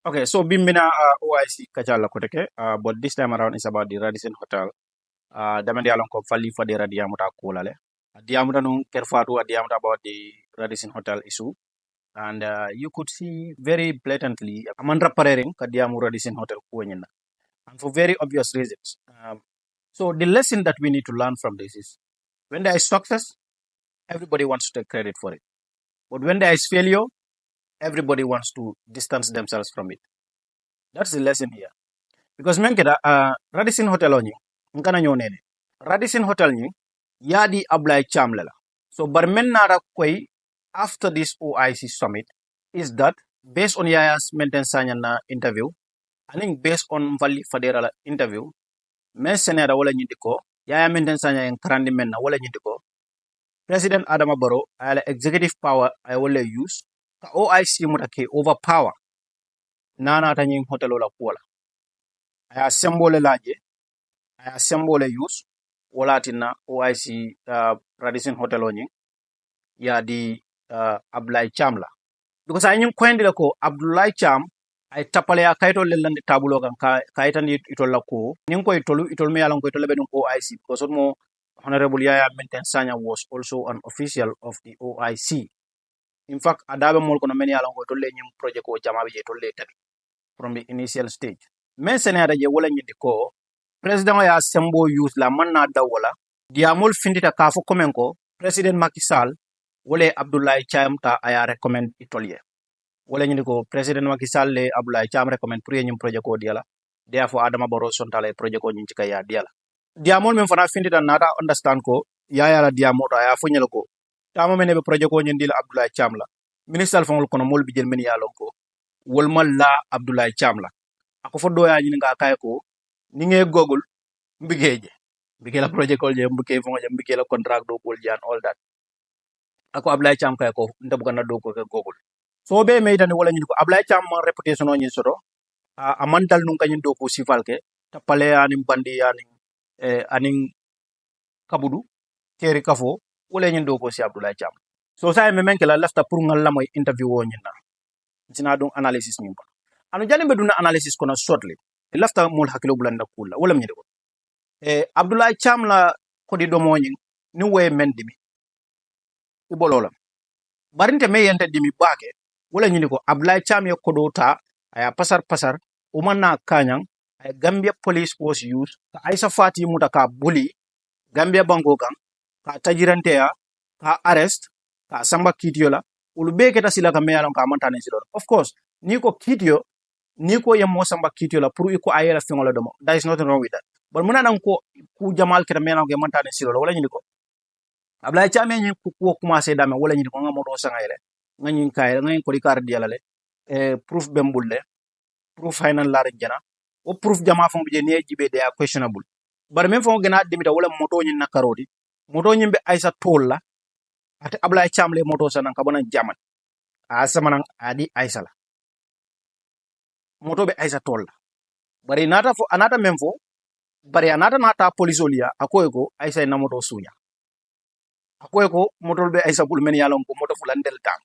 Okay, so bimbina OIC kachala koteke, but this time around it's about the Radisson Hotel. Damandi alon ko Nfally Fadera diamuta kulale. Diamuta nung kerfatu diamuta about the Radisson Hotel issue. And you could see very blatantly amandra parering ka diamu Radisson Hotel kuwenyina. And for very obvious reasons. So the lesson that we need to learn from this is when there is success, everybody wants to take credit for it. But when there is failure, everybody wants to distance themselves from it. That's the lesson here. Because men keda Radisson Hotel onyi nkana nyonene. Radisson Hotel ni yadi Abdoulie Thiam lela. So bar men nara koi after this OIC summit is that based on Yahya Menteng Sanyang na interview, I think based on Nfally Fadera interview, men senera wala nyindiko, Yahya Menteng Sanyang yang karandi men na wala nyindiko. President Adama Barrow ala executive power ay wala use ka OIC mutake overpower nana tanying hotel wala kuwala. Aya symbole laje, aya symbole use wala tina OIC Radisson Hotel onyi ya di Abdoulie Thiam la. Because ay nying kwendi lako Abdoulie Thiam ay tapale ya kaito lelandi tabulo kan kaitani itol lako nying ko itol me yalan ko itol lebe OIC because mo Honorable Yahya Menteng Sanyang was also an official of the OIC. In fact, adabe mol kono many along ko tolle nyim project ko jama be tolle tabi from the initial stage. Men senada je wala nyindi ko president ya sembo youth la man na da wala diamol findita ka fo komen ko president Macky Sall wala Abdoulie Thiam ta aya recommend itolye. Wala nyindi ko president Macky Sall le Abdoulie Thiam recommend pour nyim project ko diala. Therefore Adama Barrow sontale project ko nyinti kaya diala. Diamol men fana findita nata understand ko yaya la diamol aya fo nyelo ko tama mene be project ko nyindila Abdoulie Thiam la minister fongol kono mol bi jël men yalon ko wol mal la Abdoulie Thiam la ako fo doya ñi nga kay ko ni nge gogul mbigeje la project ko je mbike fongo je mbike la contract do ko jan all that ako Abdoulie Thiam kay ko ndab gana do ko gogul so be me tan wala ñi ko Abdoulie Thiam reputation o ñi soto a mantal nun kanyum do ko sifalke tapale anim bandi yani anin kabudu keri kafo wala ñi do ko si Abdoulie Thiam. So sa me men ke la lafta pour ngal lamoy interview wo ñina sina dum analysis ñim ko anu jani be duna analysis kono shortly lafta mul hakilo bulanda kula wala ñi ko Abdoulie Thiam la ko di do mo ñi ni we men dimi ibolola barinte me yente dimi baake wala ñi ko Abdoulie Thiam ye ko do ta aya pasar umanna kanyang ay Gambia police was used ka Aisha Fatty mutaka bully Gambia banko kan ka tajirante ya ka arrest ka samba kitio la ulu be keta sila ka meyalon ka mantane silo of course ni ko kitio ni ko yemo samba kitio la pour iko ayela fingola domo there is nothing wrong with that but muna nan ko ku jamal keta meyalon ke mantane silo wala ñi ko Abdoulie Thiam ñi ko commencer dame wala ñi ko ngamo do sangayre ngani kay ngani ko di kar dialale proof bembulle proof final la jana o proof jama fo be ne jibe they are questionable bar men fo gena dimita wala moto ñi nakarodi moto ñi be Aisha tolla ate Abdoulie Thiam le moto sanan ka bonan jaman a samanan adi Aisha la moto be Aisha tolla bari nata fo anata men fo bari anata nata polisolia akoy ko Aisha na moto sunya akoy ko moto be Aisha bul men yalon ko moto fulan del tam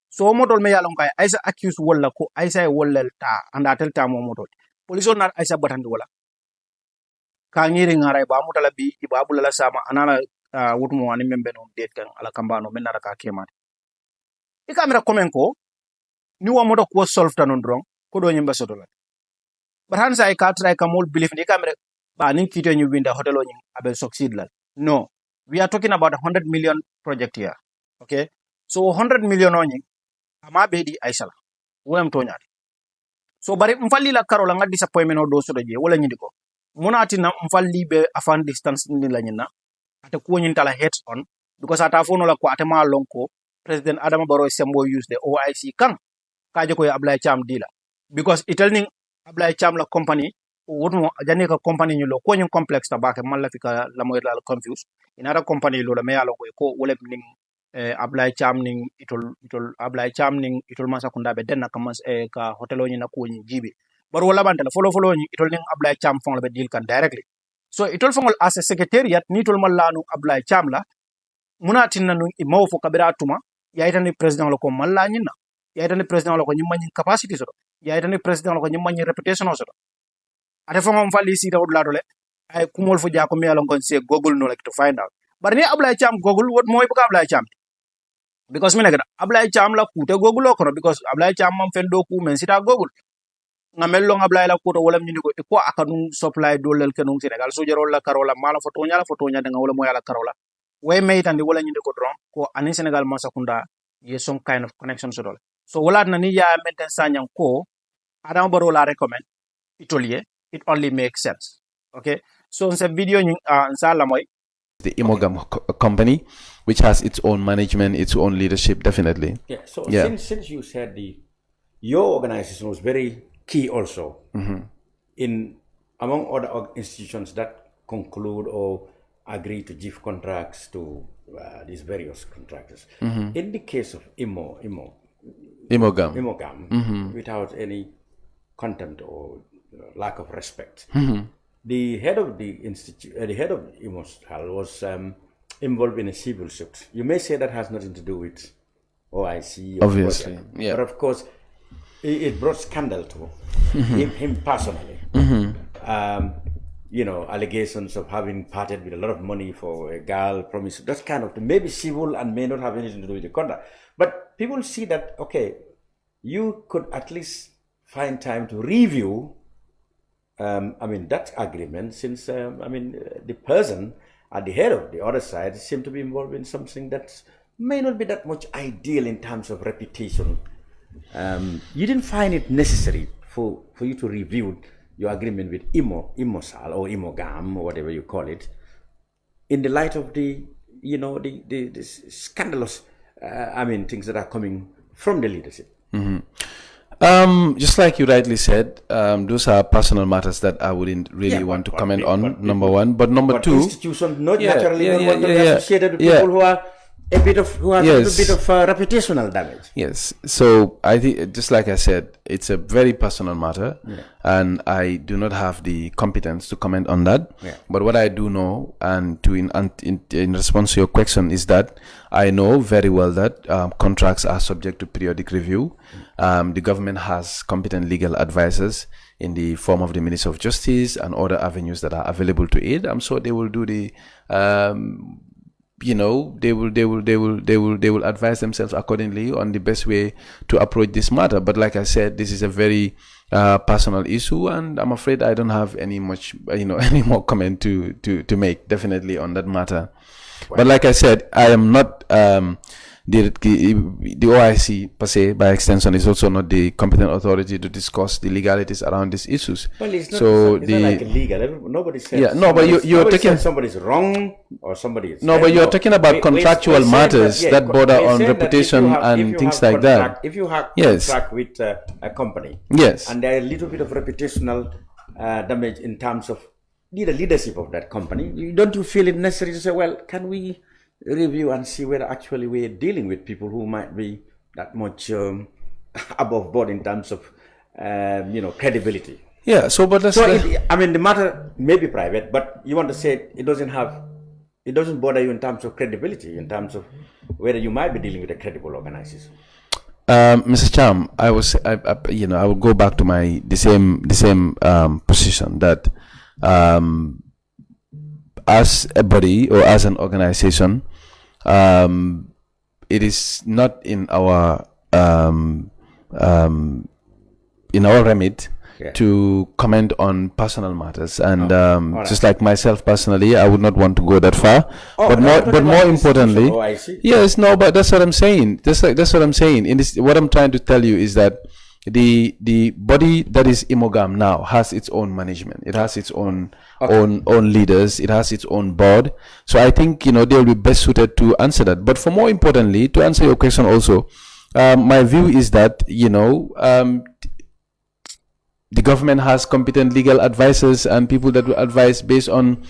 so moto me yalon kay Aisha accuse wala ko Aisha wala ta anda tel tam moto poliso na Aisha batandi wala ka ngiri ngaray ba mutala bi ibabul la sama anana wutumo ani membe no det kan ala kambano men nara ka kemati i kamera komen ko ni wa moto ko solve tanon drong ko do nyimba soto la but han sai ka try ka mol believe ni kamera ba nin kito ñu winda hotel oni abe succeed la no we are talking about a 100 million project here okay so 100 million oni ama be di Aisha la wolam to nyaade so bari Nfally la karola nga disappointment o do soto je wala ñindi ko munati na Nfally be afan distance ni la ñina ate ko nyintala heads on because ata fono la ko ate ma lonko president Adama Barrow sembo use the OIC kan kaje ko Abdoulie Thiam dila because itelning Abdoulie Thiam la company wotumo jani ka company ñu lo ko ñu complex ta baake man la fika la moy la confuse inara company lo la me yalo ko wole ning Abdoulie Thiam ning itol Abdoulie Thiam ning itol masa kunda be den ka mas ka hotelo ñu na ko ñu jibi bar wala bantala follow ñu itol ning Abdoulie Thiam fon la be deal kan directly so itol fongol as a secretariat ni tol mallanu Abdoulie Thiam la munatin nanu mawfo kabira tuma yaitani president lo ko malla nyina yaitani president lo ko nyimma nyin capacity so ya itani president ko nyimma reputation oso ate fo ngam falli sita wudla dole ay kumol fu jako mi alon kon se Google no like to find out but ni Abdoulie Thiam Google what moy buka Abdoulie Thiam because mi nagada Abdoulie Thiam la ku te Google ko because Abdoulie Thiam mam fen do ku men sita Google ngamel lo Abdoulie la ku to wala ñu ko ko akanu supply dolel kenum Senegal so jarol la karola mala photo nya nga wala moy ala karola way maytandi wala ñu ko dron ko ani Senegal ma sakunda ye some kind of connection so dole so wala na ni Yahya Menteng Sanyang ko Adama Barrow la recommend itolier it only makes sense okay so in some video nsala moy the Imogam company, which has its own management, its own leadership, definitely. Yeah. So since you said your organization was very key also in among other institutions that conclude or agree to give contracts to these various contractors. In the case of Imogam, without any contempt or lack of respect. The head of the institute, the head of Imosal was involved in a civil suit. You may say that has nothing to do with OIC. Obviously, But of course, it brought scandal to him personally. Allegations of having parted with a lot of money for a girl, promise. That's kind of maybe civil and may not have anything to do with the contract. But people see that, okay, you could at least find time to review that agreement, since the person at the head of the other side seemed to be involved in something that may not be that much ideal in terms of reputation. You didn't find it necessary for you to review your agreement with Imosal or Imogam or whatever you call it, in the light of the scandalous things that are coming from the leadership. Just like you rightly said, those are personal matters that I wouldn't really want to comment on, number one. But number two, institutions not naturally want to be associated with people who are a bit of reputational damage. Yes. So I think, just like I said, it's a very personal matter, and I do not have the competence to comment on that. But what I do know, and in response to your question, is that I know very well that contracts are subject to periodic review. The government has competent legal advisors in the form of the Ministry of Justice and other avenues that are available to it. I'm sure they will do the they will advise themselves accordingly on the best way to approach this matter. But like I said, this is a very personal issue, and I'm afraid I don't have any more comment to make definitely on that matter. Wow. But like I said, I am not the OIC per se, by extension, is also not the competent authority to discuss the legalities around these issues. Well, it's not like illegal. Nobody says. But you're taking somebody's wrong or somebody is. No, but you're talking about contractual matters that border on reputation and things like that. If you have contract with a company, and there are a little bit of reputational damage in terms of the leadership of that company, don't you feel it necessary to say, well, can we review and see whether actually we're dealing with people who might be that much above board in terms of credibility? Yeah. So, but that's the matter may be private, but you want to say it doesn't bother you in terms of credibility, in terms of whether you might be dealing with a credible organization. Mr. Cham, I will go back to the same position that as a body or as an organization, it is not in our remit to comment on personal matters, and just like myself personally, I would not want to go that far. But more importantly, but that's what I'm saying. That's what I'm saying. What I'm trying to tell you is that the body that is Imogam now has its own management. It has its own leaders. It has its own board. So I think they will be best suited to answer that. But for more importantly, to answer your question also, my view is that the government has competent legal advisors and people that will advise based on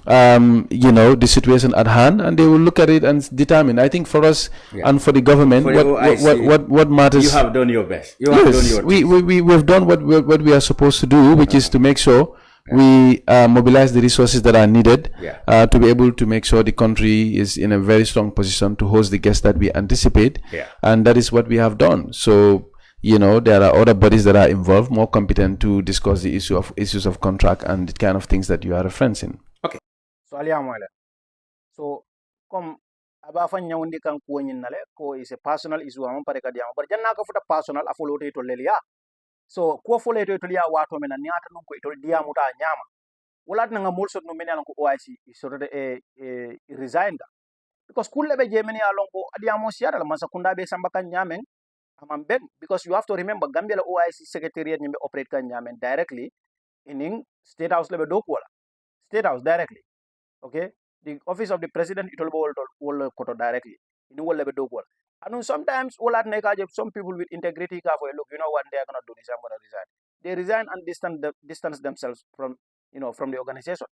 the situation at hand, and they will look at it and determine. I think for us and for the government, what matters. You have done your best. We've done what we are supposed to do, which is to make sure we mobilize the resources that are needed to be able to make sure the country is in a very strong position to host the guests that we anticipate, and that is what we have done. So there are other bodies that are involved, more competent to discuss the issues of contract and the kind of things that you are referencing. Okay. So aliamoyle. So comme aba fa nyawndi kan ko nyinnale ko is a personal issue am pare kadi am bar janna ko futa personal afolote to lelia. So ko foleto to liya wato mena nyata non ko to diamuta nyama wala nga molso no mena ko OIC so de resigned because kulle be je mena lon ko adiamo siara la masakunda be samba kan nyamen amam ben because you have to remember Gambia OIC Secretariat nyimbe operate kan nyamen directly in State House lebe do ko State House directly. Okay, the office of the president it will koto directly in will lebe do ko and sometimes wala some people with integrity ka for look, you know what, they are going to do this, I'm going to resign. They resign and distance themselves from from the organization.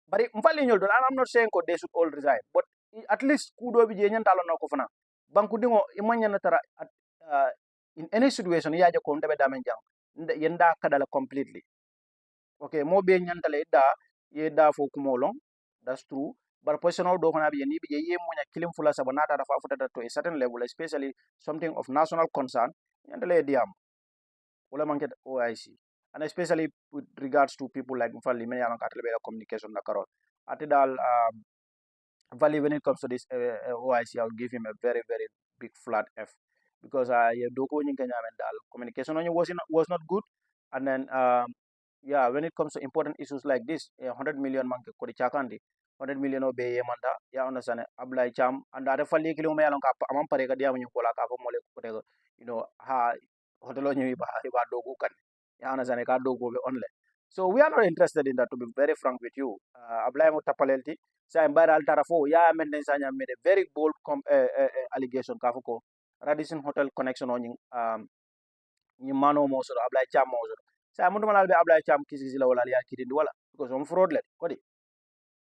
But I'm not saying they should all resign, but at least kudo bi jenyan talo na ko fana banku dingo imanya na tara in any situation ya je ko ndebe damen jang yenda kadala completely. Okay, mo be nyantale da ye da fo kumolong, that's true. But personal do kana bi ni bi ye mo nya kilim fula sabanata da fa futa to a certain level, especially something of national concern nyantale diam wala manket OIC, and especially with regards to people like Nfally me yalan katle be communication na karol atidal value when it comes to this OIC. I'll give him a very very big flat F because doko nyi kanya dal communication on was not good, and then yeah, when it comes to important issues like this 100 million man ko di chakandi 100 million o be yemanda ya understand Abdoulie Thiam and ada Fally kilo me yalan ka amam pare ka dia mu ko la ka fo mole ko ha hotelo nyi ba dogo kan ya understand ka dogo be onle. So we are not interested in that, to be very frank with you. Abdoulie mo tapalelti sa embaral tarafo Yahya Menteng Sanyang made a very bold allegation kafuko Radisson Hotel connection on ni mano mo so Abdoulie Thiam mo so sa mundu malal be Abdoulie Thiam kisi la wala ya kidindi wala because on fraud let kodi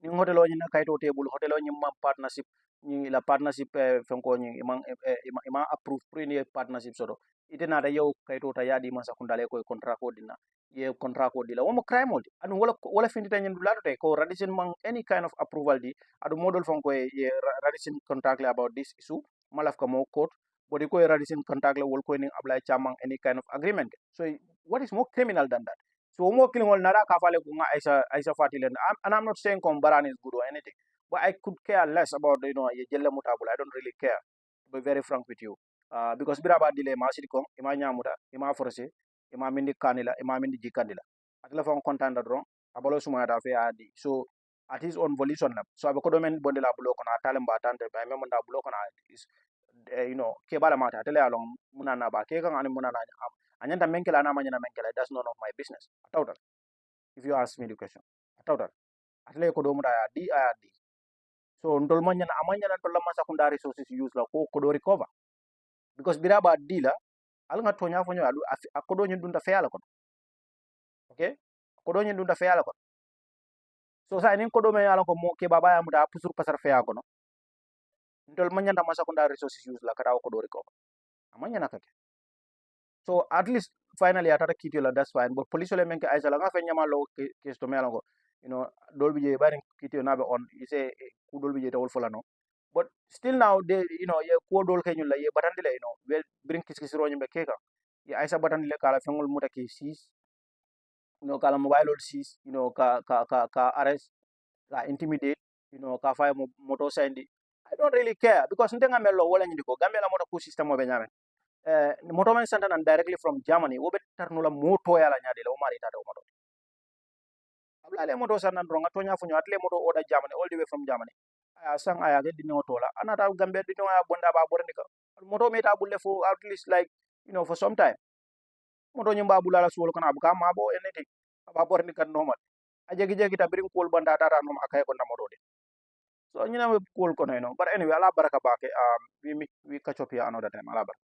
ni hotel o ni na kayto table hotel o ni ma partnership ni la partnership fenko ni ima approve premier partnership so ite na da yow kayto ta yadi ma sakundale ko contract ko dina ye contract ko dila womo crime odi adu wala findita nyen dulato te ko Radisson man any kind of approval di adu model fonko ye Radisson contact about this issue malaf ka mo court body ko Radisson contact wol ko ni Abdoulie Thiam any kind of agreement. So what is more criminal than that? So more criminal nara ka fale ko nga Aisha Fatty and I'm not saying Kombaran is good or anything, but I could care less about ye jelle mutabula. I don't really care, to be very frank with you. Because biraba dile ma sidi ko ima nyamuda ima forcé ima mindi kanila ima mindi jikandila atla fon contanda dron abalo suma da fe adi so at his own volition la so abe ko do men bonde la bulo ko na talem ba tante ba men da bulo ko na is ke bala mata tele along munana ba ke kan ani munana anyanta menkela na manyana menkela, that's none of my business atawdal. If you ask me the question atawdal atle ko do muda di adi so ndol manyana amanyana to la secondary resources use la ko do recover because biraba dila al nga tonya fonyo alu akodo nyi dunda feyala ko okay akodo nyi dunda feyala ko so sa ni kodo me yala ko mo ke baba ya muda pusur pasar feya ko no ndol manyanda ma secondary resources use la kata ko do recover amanyana kake. So at least finally atata kitio la, that's fine, but police ole menke Aisha la nga fe nyama lo case to mela ko dol bi je bari kitio na be on ise ku dol bi je tawol fola no, but still now they ye ko dol ke nyula ye batandile well bring kiskisiro nyimbe keka ye Aisha batandile kala fengol muta ke 6 kala mobile or 6 ka arrest ka intimidate ka fire moto sendi. I don't really care because ndenga mello wala nyindi ko Gambia la moto ku system mo be nyame moto men santa nan directly from Germany wo be tarnula moto yala nyaade la o mari tata o moto abla le moto sannan ronga tonya funyo atle moto order Germany all the way from Germany aya sang aya ge dinno tola anata Gambia dinno aya bonda ba borndika moto meta bulle for at least like for some time moto nyimba bulala suwol kana buka mabo anything ba borndika normal ajegi jegi ta bring kol banda tata no akay ko namodo de so we kol ko no but anyway ala baraka bake we catch up here another time ala baraka